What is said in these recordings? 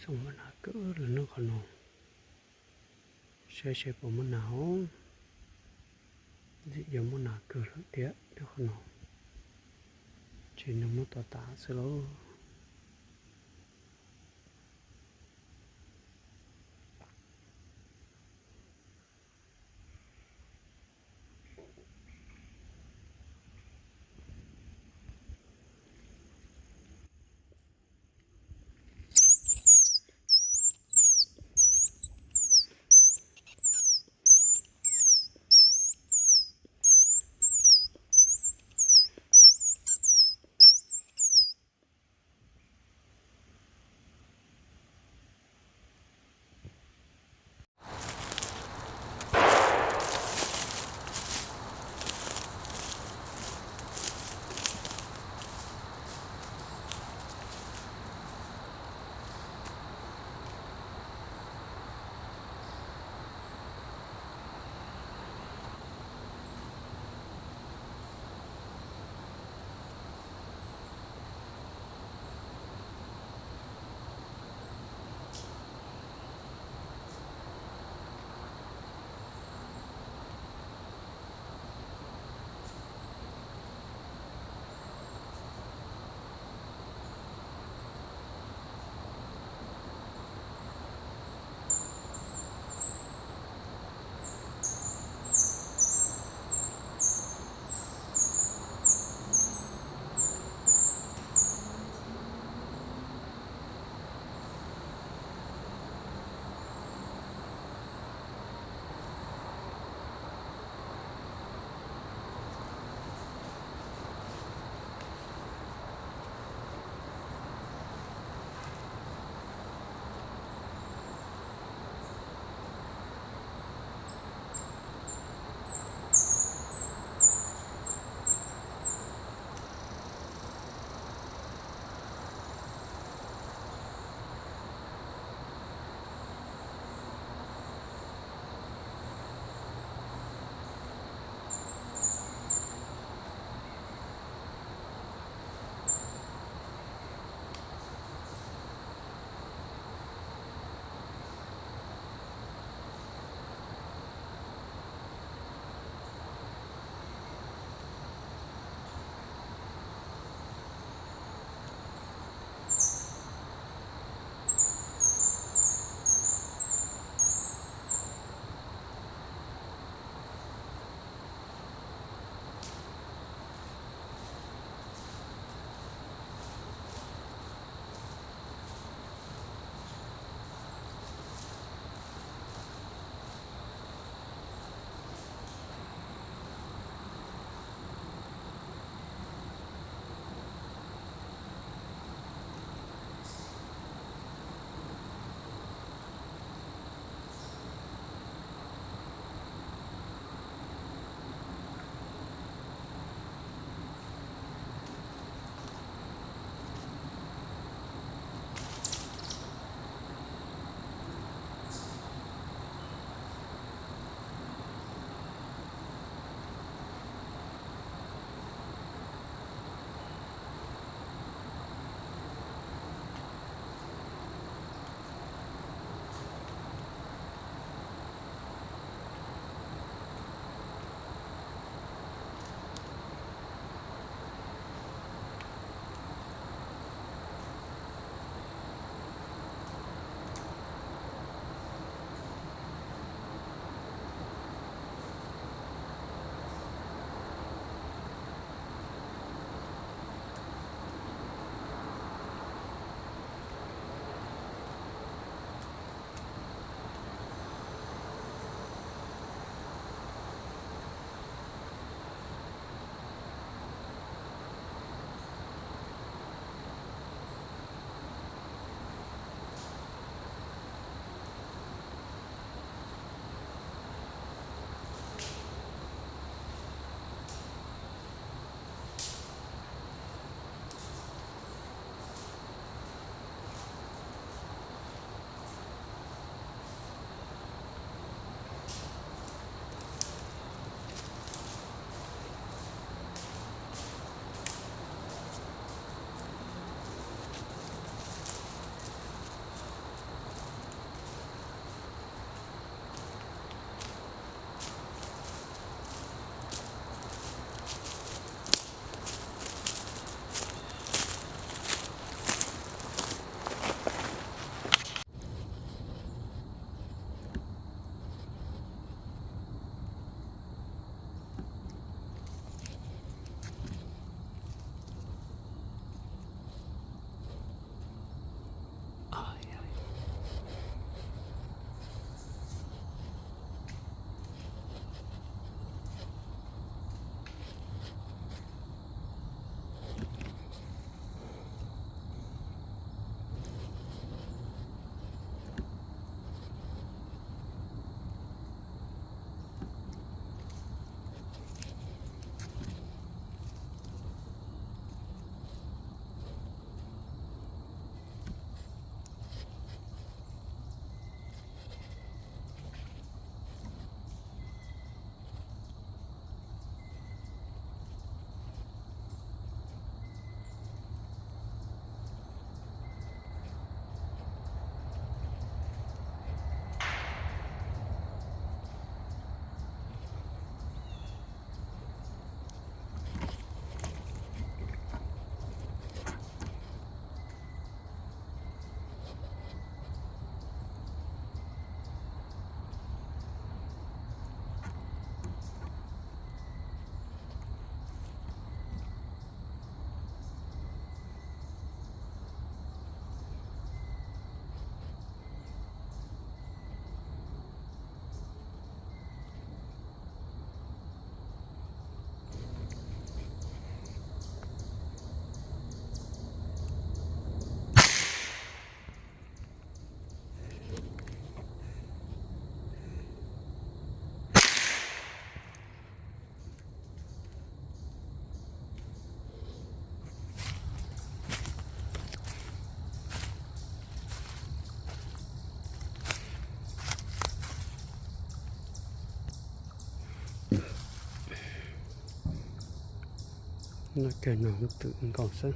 xong mà nó cỡ rồi nó còn nó xe của mình nào dị giống mình nào cỡ được tiếc nó còn nó chỉ nó muốn tỏ tả sẽ lâu nó kể nó tự còn sớm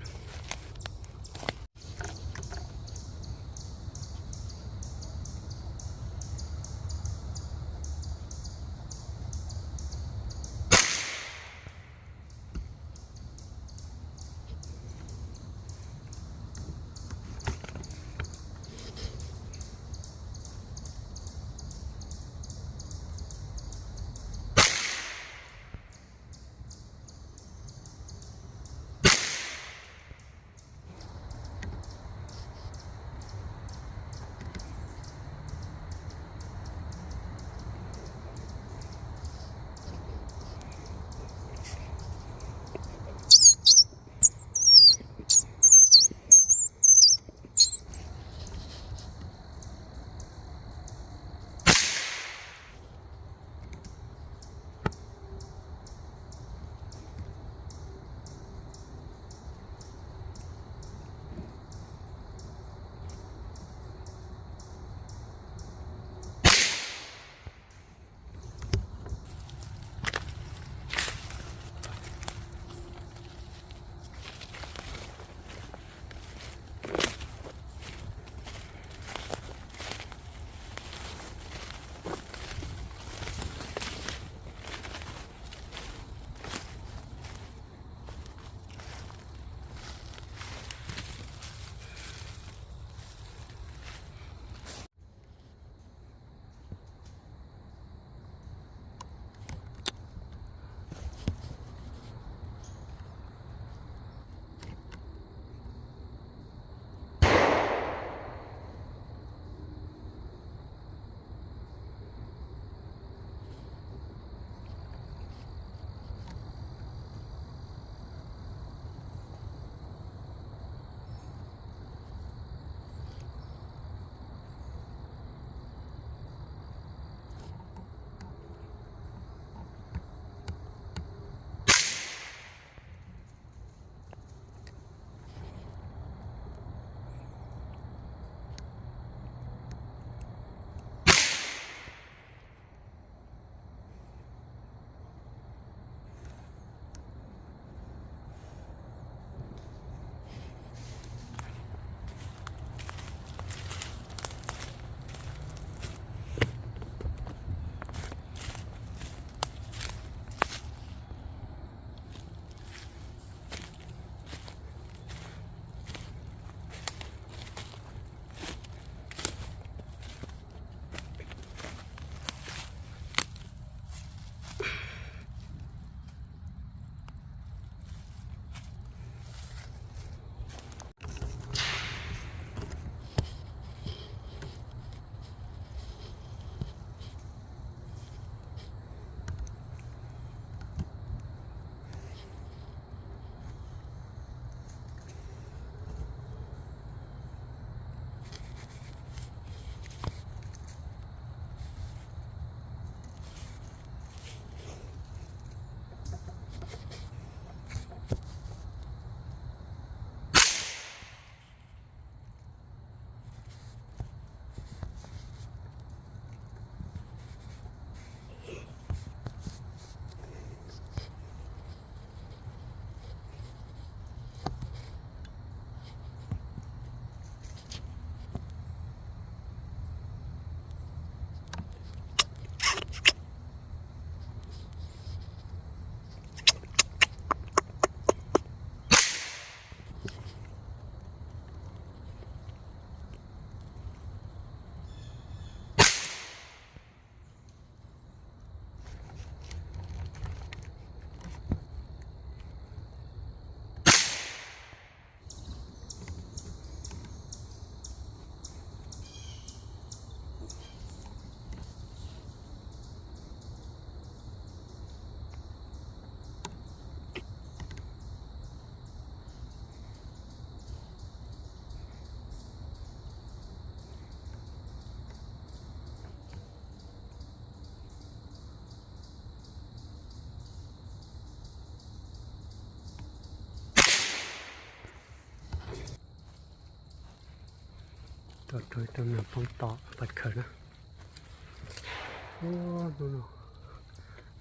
tôi tâm là phong tỏ bật khởi đó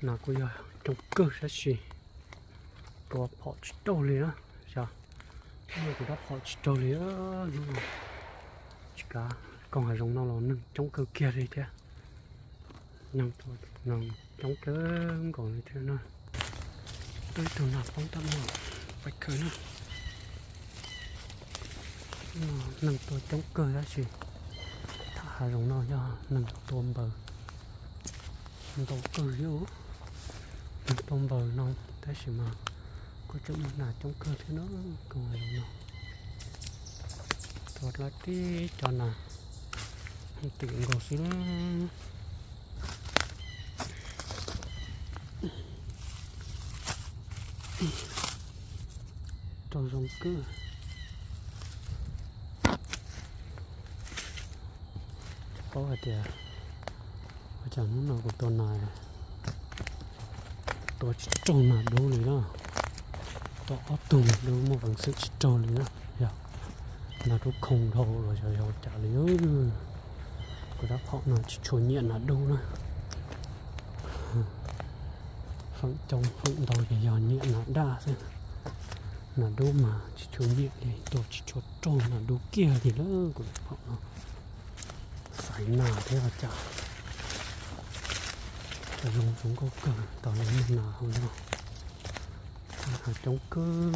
nó cũng giờ trong cơ sẽ suy ตัวพอชิโตเลยนะจ้ะนี่ตัวพอชิโตเลยนู่นชิกาcòn hay giống nó là nâng trong cơ kia đi chứ nâng thôi nâng trong cơ còn như thế nào tôi tụi nào không tâm nào phải khởi nữa nâng tôi trong cơ ra gì thả giống nó cho nâng tôm bờ nâng tôm cơ yếu nâng tôm bờ nó thế gì mà có chỗ nào trong cơ thế nó còn hay giống nó tuột lại tí cho nào tiện gò xí cho dòng cứ có ở kìa chẳng lúc nào của tuần này tôi trông là đâu này đó tôi ốp tùng đâu một bằng sự trâu này đó là tôi không thầu rồi trời trả lý của đáp họ nó chỉ chủ nhiệm là đâu nữa phận trong phận đầu thì giờ nhiệm là đa xem là đâu mà chỉ chủ nhiệm thì tôi chỉ cho trông là đâu kia thì đó của đáp họ nó phải nào thế là chả dùng xuống câu cờ tỏ lên nào không đâu trong cơ